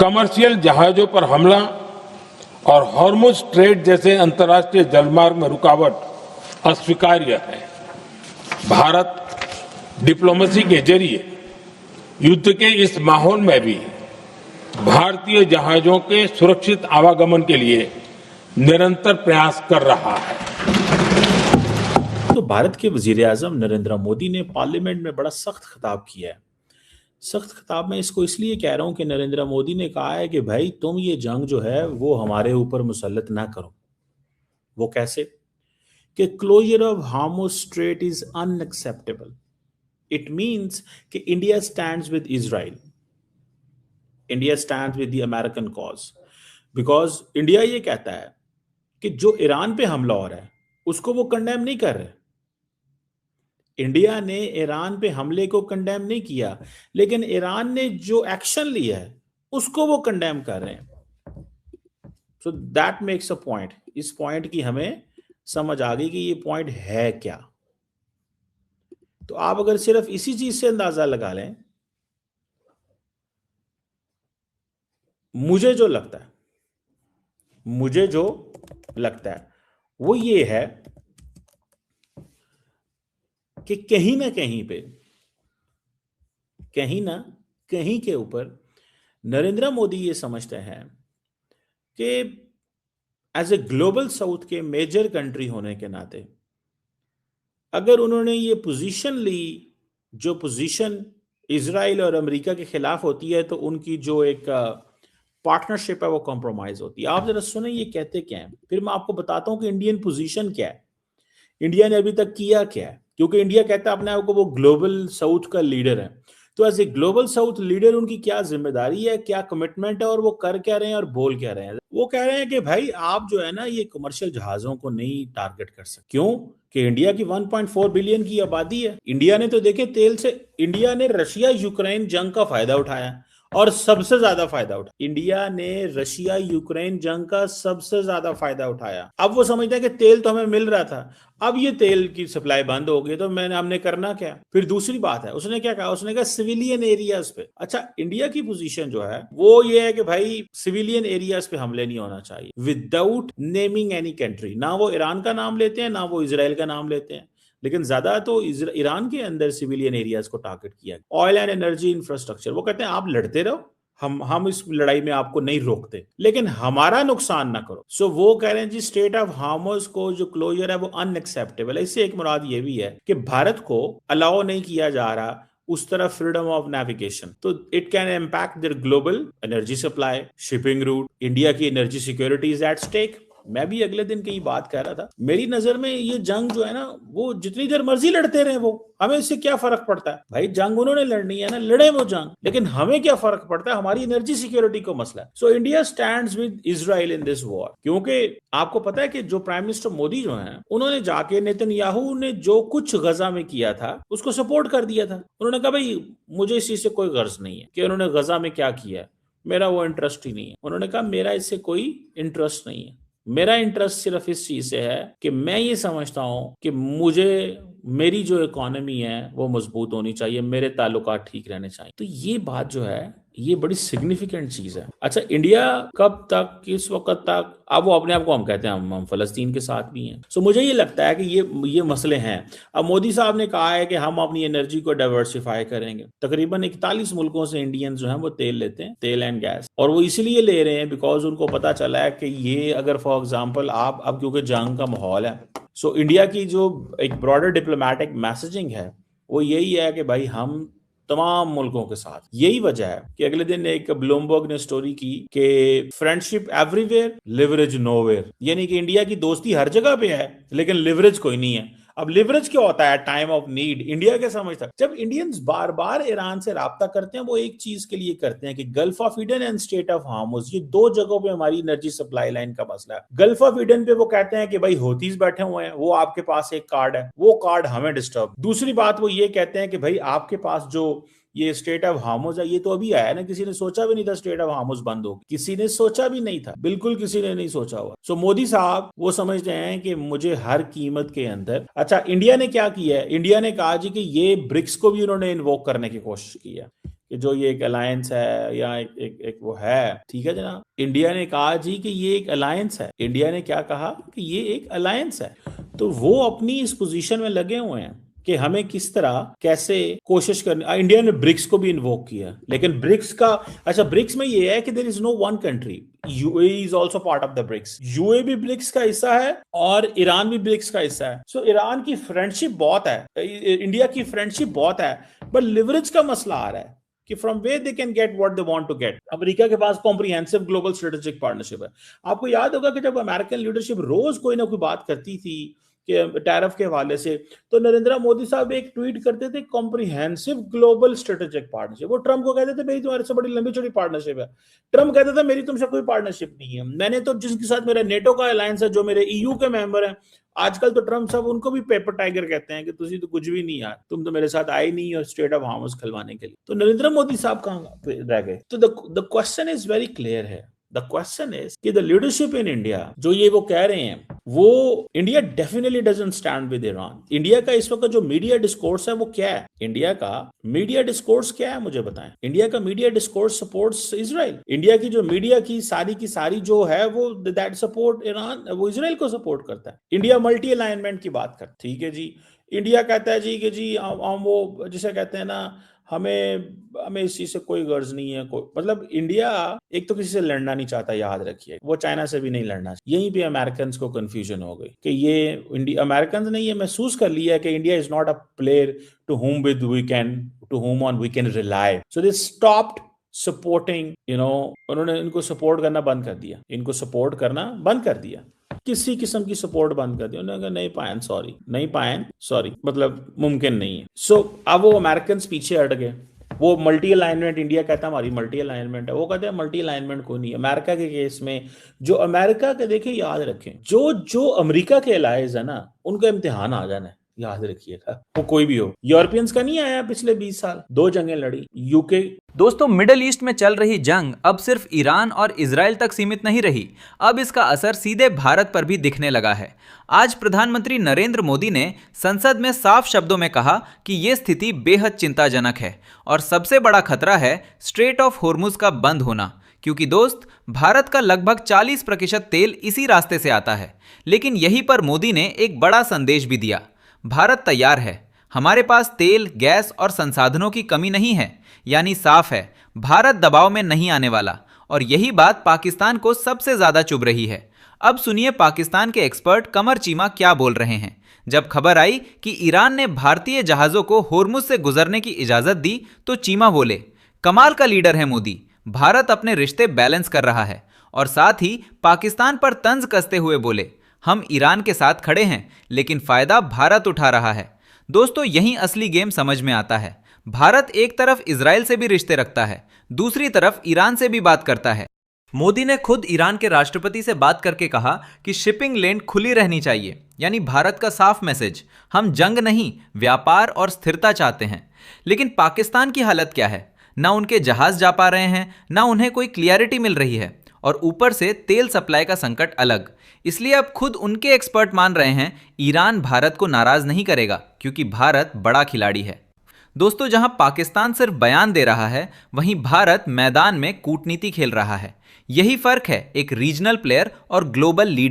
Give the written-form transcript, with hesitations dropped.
Commercial जहाजों पर हमला और हॉर्मुज स्ट्रेट जैसे अंतर्राष्ट्रीय जलमार्ग में रुकावट अस्वीकार्य है। भारत डिप्लोमेसी के जरिए युद्ध के इस माहौल में भी भारतीय जहाजों के सुरक्षित आवागमन के लिए निरंतर प्रयास कर रहा है। तो भारत के वजीर-ए-आज़म नरेंद्र मोदी ने पार्लियामेंट में बड़ा सख्त खिताब किया है। सख्त खिताब में इसको इसलिए कह रहा हूं कि नरेंद्र मोदी ने कहा है कि भाई तुम ये जंग जो है वो हमारे ऊपर मुसल्लत ना करो। वो कैसे? कि closure of Hormuz strait is unacceptable. It means कि India stands with Israel, India stands with the American cause, because India ये कहता है कि जो ईरान पे हमला हो रहा है उसको वो कंडेम नहीं कर रहे। इंडिया ने ईरान पे हमले को कंडेम नहीं किया, लेकिन ईरान ने जो एक्शन लिया है उसको वो कंडेम कर रहे हैं। So that makes a point. इस पॉइंट की हमें समझ आ गई कि ये पॉइंट है क्या। तो आप अगर सिर्फ इसी चीज से अंदाजा लगा लें, मुझे जो लगता है वो ये है कि कहीं ना कहीं के ऊपर नरेंद्र मोदी ये समझते हैं कि एज ए ग्लोबल साउथ के मेजर कंट्री होने के नाते अगर उन्होंने ये पोजीशन ली, जो पोजीशन इजराइल और अमेरिका के खिलाफ होती है, तो उनकी जो एक पार्टनरशिप है वो कॉम्प्रोमाइज होती है। आप जरा सुने ये कहते क्या है, फिर मैं आपको बताता हूं कि इंडियन पोजीशन क्या है, इंडिया ने अभी तक किया क्या है। क्योंकि इंडिया कहता है अपने आप को वो ग्लोबल साउथ का लीडर है, तो as a global south leader उनकी क्या जिम्मेदारी है, क्या कमिटमेंट है, और वो कर क्या रहे हैं और बोल क्या रहे हैं। वो कह रहे हैं कि भाई आप जो है ना ये कमर्शियल जहाजों को नहीं टारगेट कर सकते। क्यों? कि इंडिया की 1.4 बिलियन की आबादी है। इंडिया ने तो देखे तेल से, इंडिया ने रशिया यूक्रेन जंग का फायदा उठाया और सबसे ज्यादा फायदा उठाया। इंडिया ने रशिया यूक्रेन जंग का सबसे ज्यादा फायदा उठाया। अब वो समझता है कि तेल तो हमें मिल रहा था, अब ये तेल की सप्लाई बंद हो गई तो हमने करना क्या। फिर दूसरी बात है, उसने क्या कहा, उसने कहा सिविलियन एरियाज पे। अच्छा, इंडिया की पोजीशन जो है वो ये है कि भाई सिविलियन एरियाज पे हमले नहीं होना चाहिए विदाउट नेमिंग एनी कंट्री। ना वो ईरान का नाम लेते हैं, ना वो इजराइल का नाम लेते हैं, लेकिन ज्यादा तो ईरान के अंदर सिविलियन एरियाज को टारगेट किया। ऑयल एंड एनर्जी इंफ्रास्ट्रक्चर, वो कहते हैं आप लड़ते रहो, हम इस लड़ाई में आपको नहीं रोकते, लेकिन हमारा नुकसान ना करो। सो वो कह रहे हैं जी स्ट्रेट ऑफ हार्मुज को जो क्लोजर है वो अनएक्सेप्टेबल है। इससे एक मुराद ये भी है कि भारत को अलाउ नहीं किया जा रहा उस तरफ फ्रीडम ऑफ नेविगेशन, तो it can impact their global energy supply, shipping route, India की energy security is at stake. मैं भी अगले दिन की बात कह रहा था, मेरी नजर में ये जंग जो है ना वो जितनी देर मर्जी लड़ते रहे, वो हमें इससे क्या फर्क पड़ता है। भाई जंग उन्होंने लड़नी है ना, लड़े वो जंग, लेकिन हमें क्या फर्क पड़ता है, हमारी एनर्जी सिक्योरिटी को मसला है। So India stands with Israel in this war. क्योंकि आपको पता है कि जो प्राइम मिनिस्टर मोदी जो है उन्होंने जाके नेतन्याहू ने जो कुछ गजा में किया था उसको सपोर्ट कर दिया था। उन्होंने कहा भाई मुझे इस चीज से कोई गर्ज नहीं है कि उन्होंने गजा में क्या किया है, मेरा वो इंटरेस्ट ही नहीं है। उन्होंने कहा मेरा इससे कोई इंटरेस्ट नहीं है, मेरा इंटरेस्ट सिर्फ इस चीज से है कि मैं ये समझता हूं कि मुझे मेरी जो इकोनॉमी है वो मजबूत होनी चाहिए, मेरे ताल्लुकात ठीक रहने चाहिए। तो ये बात जो है ये बड़ी सिग्निफिकेंट चीज है। अच्छा, इंडिया कब तक, किस वक्त तक, अब वो अपने आप को हम कहते हैं हम फलस्तीन के साथ भी हैं। सो मुझे ये लगता है कि ये मसले हैं। अब मोदी साहब ने कहा है कि हम अपनी एनर्जी को डाइवर्सिफाई करेंगे। तकरीबन 41 मुल्कों से इंडियंस जो हैं वो तेल लेते हैं, तेल एंड गैस, और वो इसलिए ले रहे हैं बिकॉज उनको पता चला है कि ये अगर फॉर एग्जाम्पल आप अब क्योंकि जंग का माहौल है, सो इंडिया की जो एक ब्रॉडर डिप्लोमेटिक मैसेजिंग है वो यही है कि भाई हम तमाम मुल्कों के साथ। यही वजह है कि अगले दिन एक ब्लूमबर्ग ने स्टोरी की कि फ्रेंडशिप एवरीवेयर, लिवरेज नोवेयर, यानी कि इंडिया की दोस्ती हर जगह पे है लेकिन लिवरेज कोई नहीं है। अब लिवरेज क्या होता है? Time of need. इंडिया क्या समझता है? जब इंडियंस बार बार ईरान से राब्ता करते हैं वो एक चीज के लिए करते हैं कि gulf of Eden and straight of Hormuz, ये दो जगहों पे हमारी एनर्जी सप्लाई लाइन का मसला है। गल्फ ऑफ ईडन पे वो कहते हैं कि भाई हौतीज बैठे हुए हैं, वो आपके पास एक कार्ड है, वो कार्ड हमें डिस्टर्ब। दूसरी बात वो ये कहते हैं कि भाई आपके पास जो ये स्टेट ऑफ हार्मुज है ये तो अभी आया ना, किसी ने सोचा भी नहीं था स्टेट ऑफ हार्मुज बंद हो, किसी ने सोचा भी नहीं था, बिल्कुल किसी ने नहीं सोचा हुआ। सो मोदी साहब वो समझते हैं कि मुझे हर कीमत के अंदर। अच्छा, इंडिया ने क्या किया है? इंडिया ने कहा जी कि ये ब्रिक्स को भी उन्होंने इन्वोक करने की कोशिश की है कि जो ये एक अलायंस है या एक वो है, ठीक है जनाब। इंडिया ने कहा जी कि ये एक अलायंस है। इंडिया ने क्या कहा कि ये एक अलायंस है। तो वो अपनी इस पोजीशन में लगे हुए हैं कि हमें किस तरह कैसे कोशिश करनी। इंडिया ने ब्रिक्स को भी इन्वोक किया, लेकिन ब्रिक्स का अच्छा, ब्रिक्स में ये है कि there is no one country, UAE is also part of the BRICS. UAE भी ब्रिक्स का हिस्सा है और ईरान भी ब्रिक्स का हिस्सा है। सो ईरान की फ्रेंडशिप बहुत है, इंडिया की फ्रेंडशिप बहुत है, बट लिवरेज का मसला आ रहा है कि from way they can get what they want to get. America के पास कॉम्प्रिहेंसिव ग्लोबल स्ट्रेटेजिक पार्टनरशिप है। आपको याद होगा कि जब अमेरिकन लीडरशिप रोज कोई ना कोई बात करती थी कि टैरिफ के हवाले से, तो नरेंद्र मोदी साहब एक ट्वीट करते थे कॉम्प्रिहेंसिव ग्लोबल स्ट्रेटेजिक पार्टनरशिप। वो ट्रम्प को कहते थे मेरी तुम्हारे से बड़ी लंबी चौड़ी पार्टनरशिप है। ट्रम्प कहता था मेरी तुमसे कोई पार्टनरशिप नहीं है। मैंने तो जिसके साथ मेरा नेटो का अलायंस है, जो मेरे ईयू के मेंबर हैं, आजकल तो ट्रम्प साहब उनको भी पेपर टाइगर कहते हैं कि तुझी तो कुछ भी नहीं यार, तुम तो मेरे साथ आए नहीं और स्टेट ऑफ हार्मस खिलवाने के लिए। तो नरेंद्र मोदी साहब कहाँ रह गए? तो the question is very clear है। द क्वेश्चन इज कि द लीडरशिप इन इंडिया जो ये वो कह रहे हैं, वो India definitely doesn't stand with Iran. India का इस वक्त जो मीडिया डिस्कोर्स है वो क्या है? इंडिया का मीडिया डिस्कोर्स क्या है, मुझे बताएं। इंडिया का media discourse supports Israel. India की जो मीडिया की सारी जो है वो दैट सपोर्ट ईरान, वो इजराइल को सपोर्ट करता है। इंडिया मल्टी अलाइनमेंट की बात करता है, ठीक है जी। इंडिया कहता है जी कि जी हम वो जिसे कहते हैं ना, हमें इस चीज से कोई गर्ज नहीं है। कोई मतलब इंडिया एक तो किसी से लड़ना नहीं चाहता, याद रखिए। वो चाइना से भी नहीं लड़ना। यहीं पे अमेरिकन को कंफ्यूजन हो गई कि ये इंडिया, अमेरिकन ने ये महसूस कर लिया है कि India is not a player to whom we can rely. So they stopped supporting, उन्होंने इनको सपोर्ट करना बंद कर दिया। इनको सपोर्ट करना बंद कर दिया, किसी किस्म की सपोर्ट बंद कर दी। उन्होंने कहा नहीं पायन सॉरी, मतलब मुमकिन नहीं है। सो अब वो अमेरिकन पीछे हट गए। वो मल्टी अलाइनमेंट, इंडिया कहता है हमारी मल्टी अलाइनमेंट है, वो कहते हैं मल्टी अलाइनमेंट कोई नहीं। अमेरिका के केस में जो अमेरिका के, देखिए याद रखें, जो अमेरिका के अलाइज है ना, उनका इम्तिहान आ जाना है, याद रखिएगा। वो कोई भी हो। यूरोपियंस का नहीं आया पिछले 20 साल, 2 जंगें लड़ी यूके। दोस्तों, मिडल ईस्ट में चल रही जंग अब सिर्फ ईरान और इजराइल तक सीमित नहीं रही। अब इसका असर सीधे भारत पर भी दिखने लगा है। आज प्रधानमंत्री नरेंद्र मोदी ने संसद में साफ शब्दों में कहा कि ये स्थिति बेहद चिंताजनक है और सबसे बड़ा खतरा है स्ट्रेट ऑफ होर्मुज का बंद होना। क्योंकि दोस्त, भारत का लगभग 40% तेल इसी रास्ते से आता है। लेकिन यहीं पर मोदी ने एक बड़ा संदेश भी दिया। भारत तैयार है, हमारे पास तेल, गैस और संसाधनों की कमी नहीं है, यानी साफ है, भारत दबाव में नहीं आने वाला। और यही बात पाकिस्तान को सबसे ज्यादा चुभ रही है। अब सुनिए पाकिस्तान के एक्सपर्ट कमर चीमा क्या बोल रहे हैं। जब खबर आई कि ईरान ने भारतीय जहाजों को होर्मुज से गुजरने की इजाजत दी, तो चीमा बोले, कमाल का लीडर है मोदी, भारत अपने रिश्ते बैलेंस कर रहा है। और साथ ही पाकिस्तान पर तंज कसते हुए बोले, हम ईरान के साथ खड़े हैं, लेकिन फायदा भारत उठा रहा है। दोस्तों, यही असली गेम समझ में आता है। भारत एक तरफ इजराइल से भी रिश्ते रखता है, दूसरी तरफ ईरान से भी बात करता है। मोदी ने खुद ईरान के राष्ट्रपति से बात करके कहा कि शिपिंग लेन खुली रहनी चाहिए, यानी भारत का साफ मैसेज, हम जंग नहीं, व्यापार और स्थिरता चाहते हैं। लेकिन पाकिस्तान की हालत क्या है? ना उनके जहाज जा पा रहे हैं, ना उन्हें कोई क्लियरिटी मिल रही है, और ऊपर से तेल सप्लाई का संकट अलग। इसलिए अब खुद उनके एक्सपर्ट मान रहे हैं ईरान भारत को नाराज नहीं करेगा, क्योंकि भारत बड़ा खिलाड़ी है। दोस्तों, जहां पाकिस्तान सिर्फ बयान दे रहा है, वहीं भारत मैदान में कूटनीति खेल रहा है। यही फर्क है एक रीजनल प्लेयर और ग्लोबल लीडर